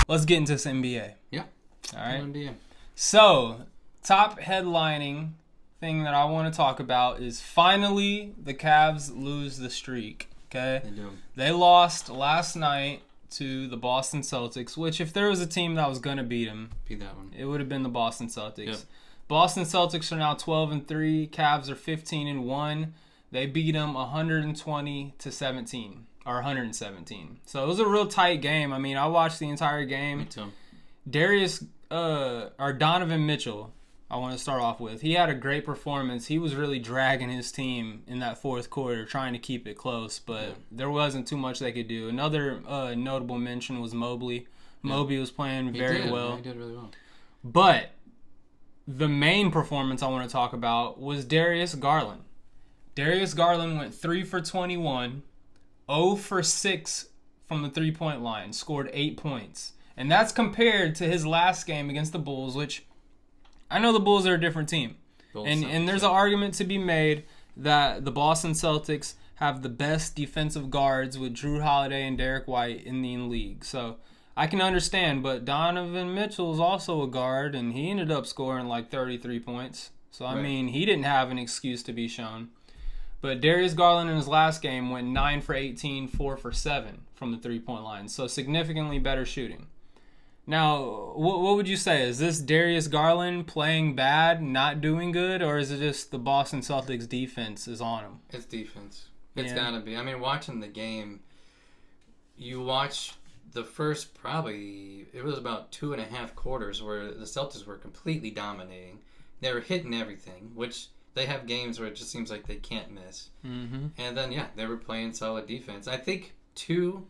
let's get into some NBA. Yeah. All right. NBA. So, top headlining thing that I want to talk about is finally the Cavs lose the streak. Okay. They do. They lost last night to the Boston Celtics, which if there was a team that was going to beat them, Be that one. it would have been the Boston Celtics. Yep. Boston Celtics are now 12-3. Cavs are 15-1. They beat them 120-17 or 117. So it was a real tight game. I mean, I watched the entire game. Me too. Donovan Mitchell, I want to start off with. He had a great performance. He was really dragging his team in that fourth quarter, trying to keep it close, but there wasn't too much they could do. Another notable mention was Mobley. Mobley was playing very well. He did really well. But the main performance I want to talk about was Darius Garland. Darius Garland went 3 for 21, 0 for 6 from the three-point line, scored 8 points. And that's compared to his last game against the Bulls, which I know the Bulls are a different team. And there's an argument to be made that the Boston Celtics have the best defensive guards with Drew Holiday and Derek White in the league. So I can understand, but Donovan Mitchell is also a guard, and he ended up scoring like 33 points. So, I mean, he didn't have an excuse to be shown. But Darius Garland in his last game went 9 for 18, 4 for 7 from the three-point line. So significantly better shooting. Now, what would you say? Is this Darius Garland playing bad, not doing good, or is it just the Boston Celtics defense is on him? It's defense. It's got to be. I mean, watching the game, you watch the first it was about 2.5 quarters where the Celtics were completely dominating. They were hitting everything, which they have games where it just seems like they can't miss. Mm-hmm. And then, they were playing solid defense. I think, too,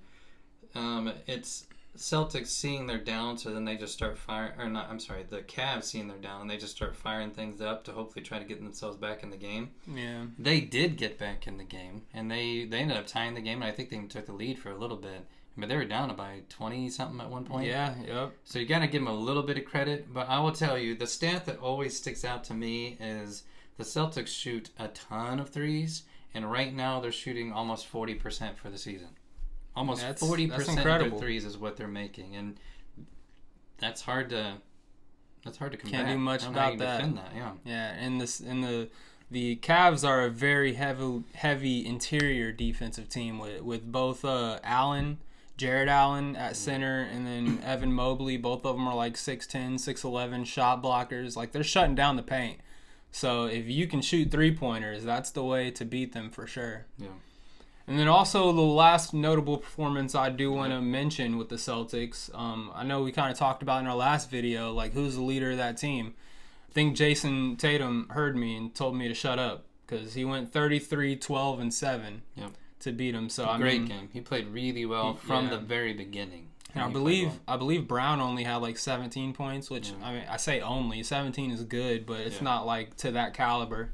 it's Celtics seeing they're down, so then they just start firing, the Cavs seeing they're down, and they just start firing things up to hopefully try to get themselves back in the game. Yeah. They did get back in the game, and they ended up tying the game, and I think they even took the lead for a little bit. But they were down by 20-something at one point. Yeah, yep. So you got to give them a little bit of credit, but I will tell you, the stat that always sticks out to me is the Celtics shoot a ton of threes, and right now they're shooting almost 40% for the season. Almost 40% of their threes is what they're making, and that's hard to combat. Can't do much about that. Defend that. Yeah, and the Cavs are a very heavy interior defensive team with both Jared Allen at center, and then Evan Mobley. Both of them are like 6'10", 6'11", shot blockers. Like, they're shutting down the paint. So if you can shoot three-pointers, that's the way to beat them for sure. Yeah. And then also the last notable performance I do want to mention with the Celtics. I know we kind of talked about in our last video, like, who's the leader of that team. I think Jason Tatum heard me and told me to shut up because he went 33, 12, and 7 to beat him. So Great game. He played really well from the very beginning. And I believe Brown only had like 17 points, which I mean, I say only 17 is good, but it's not like to that caliber.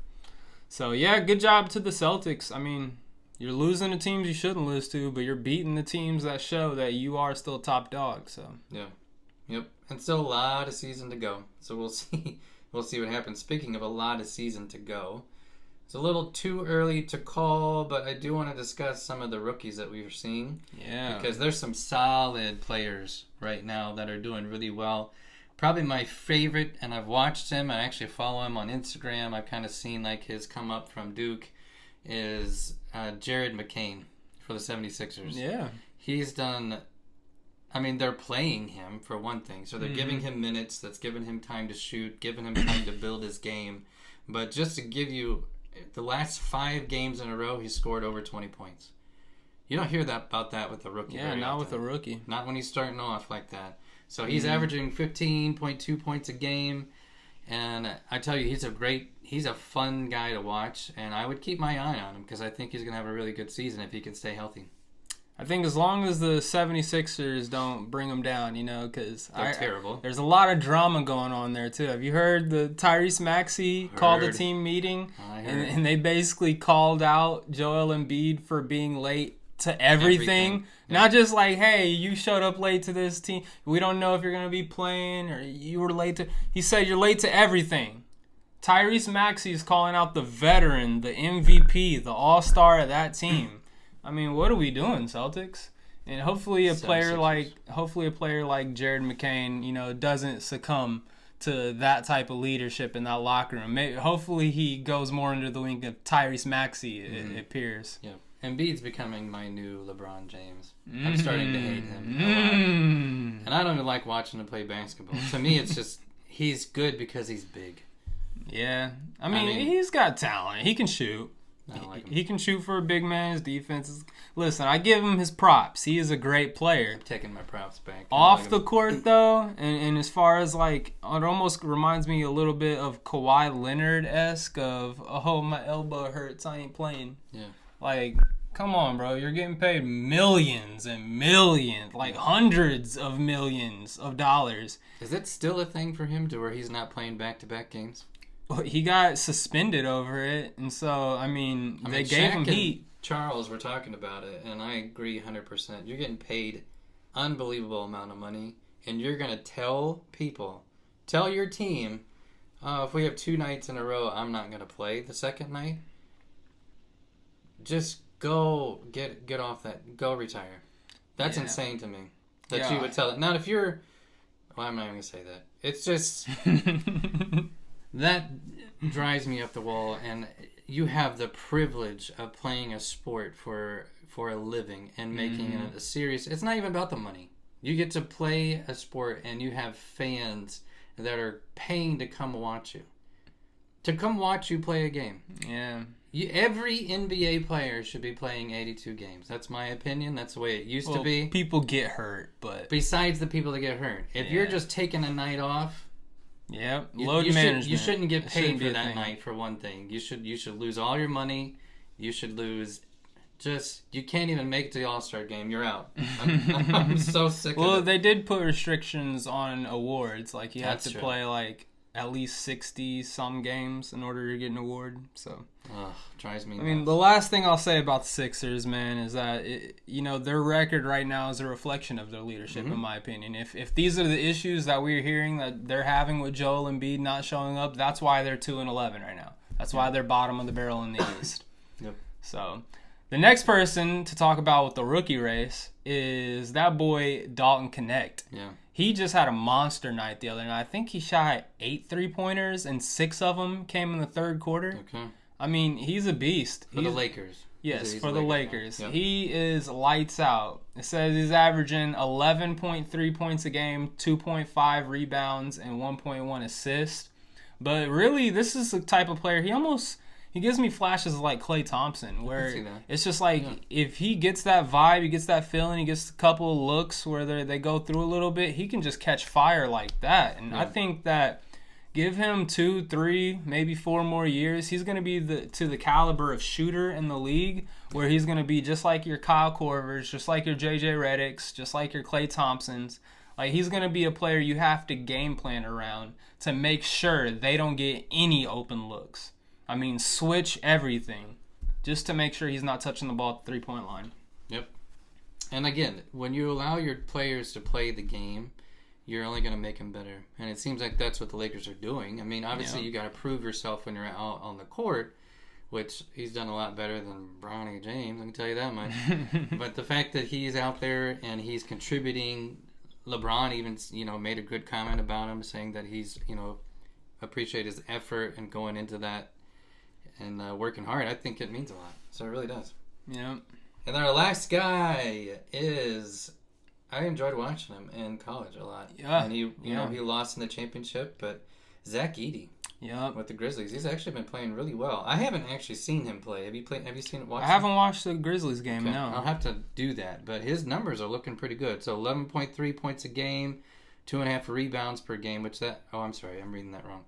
So good job to the Celtics. I mean, you're losing to teams you shouldn't lose to, but you're beating the teams that show that you are still top dog. So and still a lot of season to go. So we'll see. We'll see what happens. Speaking of a lot of season to go, it's a little too early to call, but I do want to discuss some of the rookies that we're seeing. Yeah. Because there's some solid players right now that are doing really well. Probably my favorite, and I've watched him. I actually follow him on Instagram. I've kind of seen like his come up from Duke, is Jared McCain for the 76ers. Yeah. He's done... I mean, they're playing him, for one thing. So they're giving him minutes. That's giving him time to shoot, giving him time to build his game. But just to give you... The last 5 games in a row, he scored over 20 points. You don't hear about that with a rookie. Yeah, not with a rookie. Not when he's starting off like that. So he's averaging 15.2 points a game. And I tell you, he's a fun guy to watch. And I would keep my eye on him because I think he's going to have a really good season if he can stay healthy. I think as long as the 76ers don't bring him down, because they're terrible. There's a lot of drama going on there, too. Have you heard the Tyrese Maxey called a team meeting? And they basically called out Joel Embiid for being late to everything. Not just like, hey, you showed up late to this team. We don't know if you're going to be playing or you were late to... He said you're late to everything. Tyrese Maxey is calling out the veteran, the MVP, the all-star of that team. I mean, what are we doing, Celtics? And hopefully a player 76ers. like Jared McCain, doesn't succumb to that type of leadership in that locker room. Hopefully he goes more under the wing of Tyrese Maxey, it appears. Yeah. Embiid's becoming my new LeBron James. I'm starting to hate him a lot. And I don't even like watching him play basketball. To me, it's just he's good because he's big. Yeah. I mean he's got talent. He can shoot. I don't like him. He can shoot for a big man. His defense is... Listen, I give him his props. He is a great player. I'm taking my props back. Off the court, though, and as far as, it almost reminds me a little bit of Kawhi Leonard-esque of, oh, my elbow hurts, I ain't playing. Yeah. Come on, bro. You're getting paid millions and millions, hundreds of millions of dollars. Is it still a thing for him to where he's not playing back-to-back games? Well, he got suspended over it, and so, they gave him heat. Charles were talking about it, and I agree 100%. You're getting paid unbelievable amount of money, and you're going to tell your team, if we have 2 nights in a row, I'm not going to play the second night. Just go get off that. Go retire. That's insane to me that you would tell it. Now, if you're... Well, I'm not even going to say that. It's just... That drives me up the wall, and you have the privilege of playing a sport for a living and making it a serious... It's not even about the money. You get to play a sport, and you have fans that are paying to come watch you. To come watch you play a game. Yeah. Every NBA player should be playing 82 games. That's my opinion. That's the way it used to be. People get hurt, but... Besides the people that get hurt. If you're just taking a night off... Yeah, load management. You shouldn't get paid for that night, for one thing. You should lose all your money. You should lose... you can't even make it to the All-Star game. You're out. I'm so sick of it. Well, they did put restrictions on awards. You have to play, at least 60-some games in order to get an award. So... drives me nuts. the last thing I'll say about the Sixers, man, is that their record right now is a reflection of their leadership, in my opinion. If these are the issues that we're hearing that they're having with Joel Embiid not showing up, that's why they're 2-11 right now. That's why they're bottom of the barrel in the East. Yep. So, the next person to talk about with the rookie race is that boy Dalton Connect. Yeah. He just had a monster night the other night. I think he shot 8 3-pointers, and 6 of them came in the third quarter. Okay. He's a beast. For the Lakers. Yes, for the Lakers. Yep. He is lights out. It says he's averaging 11.3 points a game, 2.5 rebounds, and 1.1 assists. But really, this is the type of player, he gives me flashes like Klay Thompson, where it's just if he gets that vibe, he gets that feeling, he gets a couple of looks where they go through a little bit, he can just catch fire like that. And I think that give him 2, 3, maybe 4 more years, he's going to be to the caliber of shooter in the league, where he's going to be just like your Kyle Korvers, just like your JJ Redicks, just like your Klay Thompsons. He's going to be a player you have to game plan around to make sure they don't get any open looks. Switch everything just to make sure he's not touching the ball at the 3-point line. Yep. And again, when you allow your players to play the game, you're only going to make them better. And it seems like that's what the Lakers are doing. Obviously, you got to prove yourself when you're out on the court, which he's done a lot better than Bronny James, I can tell you that much. But the fact that he's out there and he's contributing, LeBron even, made a good comment about him, saying that he's, appreciate his effort and going into that and working hard. I think it means a lot. So it really does. Yeah. And our last guy is... I enjoyed watching him in college a lot. Yeah. And he lost in the championship, but Zach Edey with the Grizzlies, he's actually been playing really well. I haven't actually seen him play. Have you seen it? I haven't watched the Grizzlies game, no. I'll have to do that, but his numbers are looking pretty good. So 11.3 points a game, 2.5 rebounds per game, I'm sorry, I'm reading that wrong.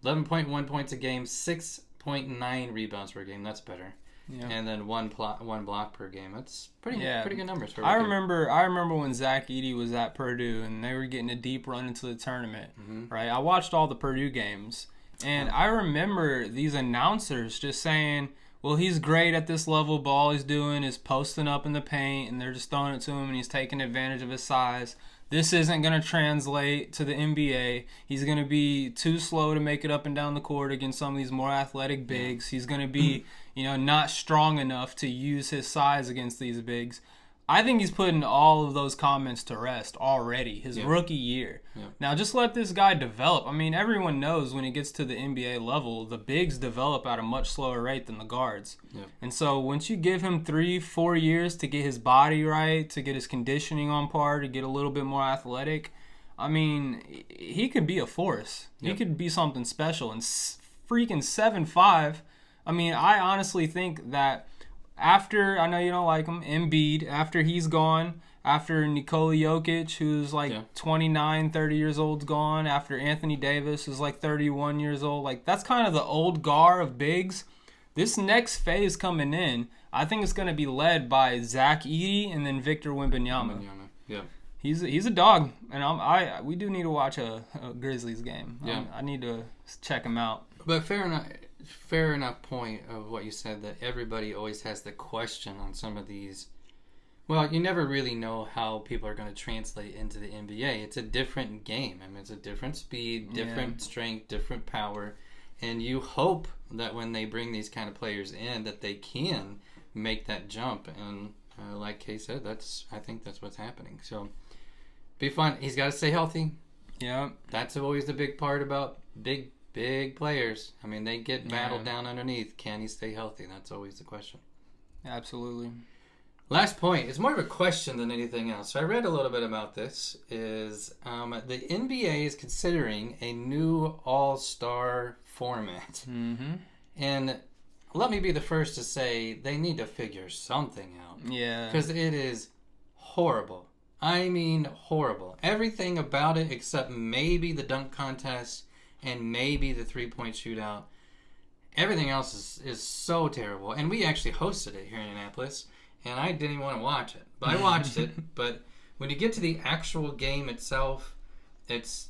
11.1 points a game, 6.9 rebounds per game. That's better. Yeah. And then one block per game. That's pretty good numbers for a rookie. I remember when Zach Edey was at Purdue and they were getting a deep run into the tournament, right? I watched all the Purdue games, and I remember these announcers just saying, well, he's great at this level, but all he's doing is posting up in the paint, and they're just throwing it to him, and he's taking advantage of his size. This isn't going to translate to the NBA. He's going to be too slow to make it up and down the court against some of these more athletic bigs. He's going to be, not strong enough to use his size against these bigs. I think he's putting all of those comments to rest already. His rookie year. Yeah. Now, just let this guy develop. I mean, everyone knows when he gets to the NBA level, the bigs develop at a much slower rate than the guards. Yeah. And so once you give him 3-4 years to get his body right, to get his conditioning on par, to get a little bit more athletic, I mean, he could be a force. He could be something special. And freaking 7'5", I mean, I honestly think that after, I know you don't like him, Embiid, after he's gone, after Nikola Jokic, who's like 29, 30 years old, is gone, after Anthony Davis, who's like 31 years old, like that's kind of the old guard of bigs. This next phase coming in, I think it's going to be led by Zach Edey and then Victor Wembanyama. Yeah. He's a dog, and we do need to watch a Grizzlies game. Yeah. I need to check him out. But fair enough point of what you said, that everybody always has the question on some of these. Well, you never really know how people are going to translate into the NBA. It's a different game. I mean, it's a different speed, different strength, different power. And you hope that when they bring these kind of players in, that they can make that jump. And like Kay said, I think that's what's happening. So, be fun. He's got to stay healthy. Yeah. That's always the big part about big players. I mean, they get battled down underneath. Can he stay healthy? That's always the question. Absolutely. Last point. It's more of a question than anything else. So I read a little bit about this. Is the NBA is considering a new all-star format. Mm-hmm. And let me be the first to say they need to figure something out. Yeah. Because it is horrible. I mean horrible. Everything about it except maybe the dunk contest and maybe the three-point shootout. Everything else is so terrible. And we actually hosted it here in Indianapolis, and I didn't even want to watch it. But I watched it. But when you get to the actual game itself, it's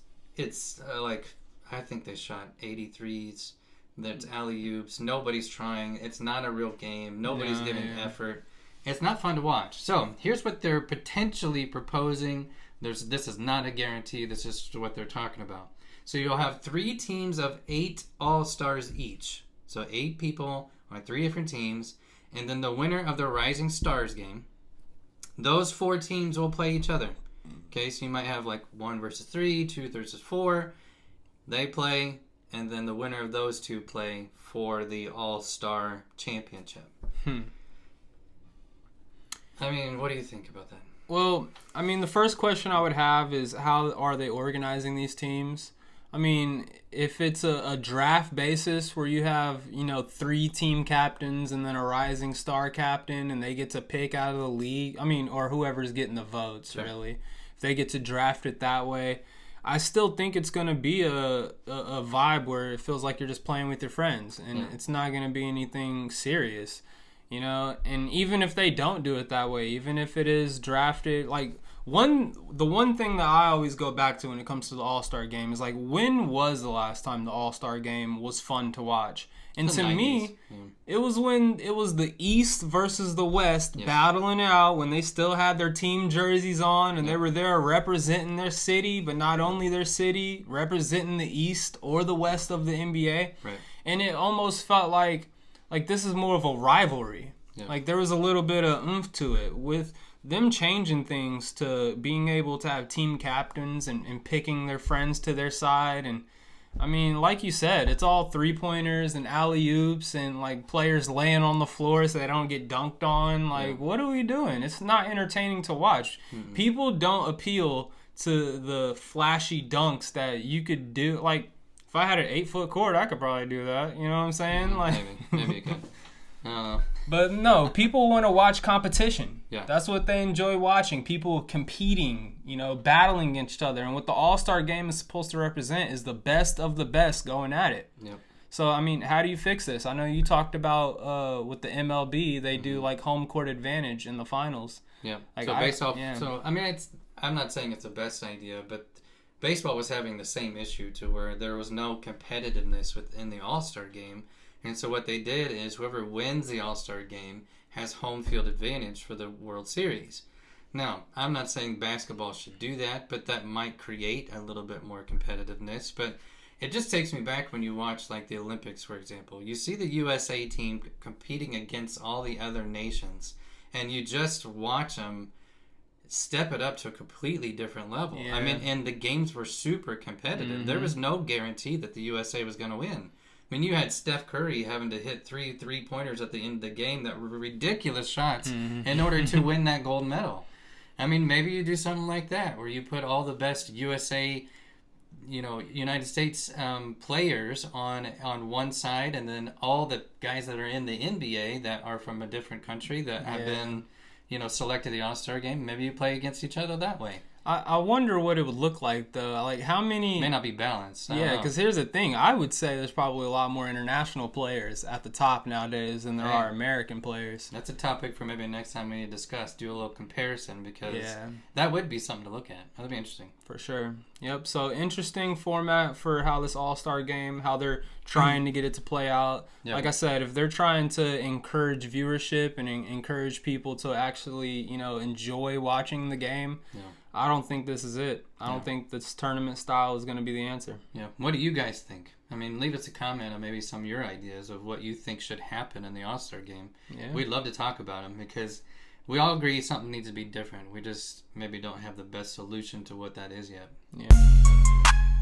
like, I think they shot 83s. There's alley-oops. Nobody's trying. It's not a real game. Nobody's giving effort. It's not fun to watch. So here's what they're potentially proposing. This is not a guarantee. This is what they're talking about. So you'll have 3 teams of 8 all-stars each. So 8 people on 3 different teams. And then the winner of the Rising Stars game, those 4 teams will play each other. Okay, so you might have like 1 versus 3, 2 versus 4. They play, and then the winner of those 2 play for the All-Star Championship. I mean, what do you think about that? Well, I mean, the first question I would have is how are they organizing these teams? I mean, if it's a draft basis where you have, 3 team captains and then a rising star captain and they get to pick out of the league, I mean, or whoever's getting the votes, really. If they get to draft it that way, I still think it's going to be a vibe where it feels like you're just playing with your friends and it's not going to be anything serious. And even if they don't do it that way, even if it is drafted, like the one thing that I always go back to when it comes to the All-Star game is like, when was the last time the All-Star game was fun to watch? And to 90s. me, it was when it was the East versus the West battling it out, when they still had their team jerseys on and they were there representing their city, but not only their city, representing the East or the West of the NBA. Right. And it almost felt like this is more of a rivalry. Yeah. Like there was a little bit of oomph to it with them changing things to being able to have team captains and picking their friends to their side. And I mean, like you said, it's all 3-pointers and alley-oops and like players laying on the floor so they don't get dunked on. Like, what are we doing? It's not entertaining to watch. Mm-hmm. People don't appeal to the flashy dunks that you could do. Like, if I had an 8-foot court, I could probably do that. You know what I'm saying? Like, maybe you could. But no, people want to watch competition. Yeah. That's what they enjoy watching. People competing, battling against each other. And what the All-Star game is supposed to represent is the best of the best going at it. Yep. So, I mean, how do you fix this? I know you talked about with the MLB, they do like home court advantage in the finals. Yeah. Like, so based off, so I mean, I'm not saying it's the best idea, but baseball was having the same issue to where there was no competitiveness within the All-Star game. And so what they did is whoever wins the All-Star game has home field advantage for the World Series. Now, I'm not saying basketball should do that, but that might create a little bit more competitiveness. But it just takes me back when you watch like the Olympics, for example. You see the USA team competing against all the other nations. and you just watch them step it up to a completely different level. Yeah. I mean, and the games were super competitive. There was no guarantee that the USA was going to win. I mean, you had Steph Curry having to hit three-pointers at the end of the game that were ridiculous shots in order to win that gold medal. I mean, maybe you do something like that where you put all the best USA, United States players on one side, and then all the guys that are in the NBA that are from a different country that have been, selected the All-Star game. Maybe you play against each other that way. I wonder what it would look like, though. Like, how many... It may not be balanced. Yeah, because here's the thing. I would say there's probably a lot more international players at the top nowadays than there are American players. That's a topic for maybe next time we discuss. Do a little comparison, because that would be something to look at. That would be interesting. For sure. Yep. So, interesting format for how this All-Star game, how they're trying to get it to play out. Yep. Like I said, if they're trying to encourage viewership and encourage people to actually, enjoy watching the game, I don't think this is it. I don't think this tournament style is going to be the answer. Yeah. What do you guys think? I mean, leave us a comment on maybe some of your ideas of what you think should happen in the All-Star game. Yeah. We'd love to talk about them, because we all agree something needs to be different. We just maybe don't have the best solution to what that is yet. Yeah.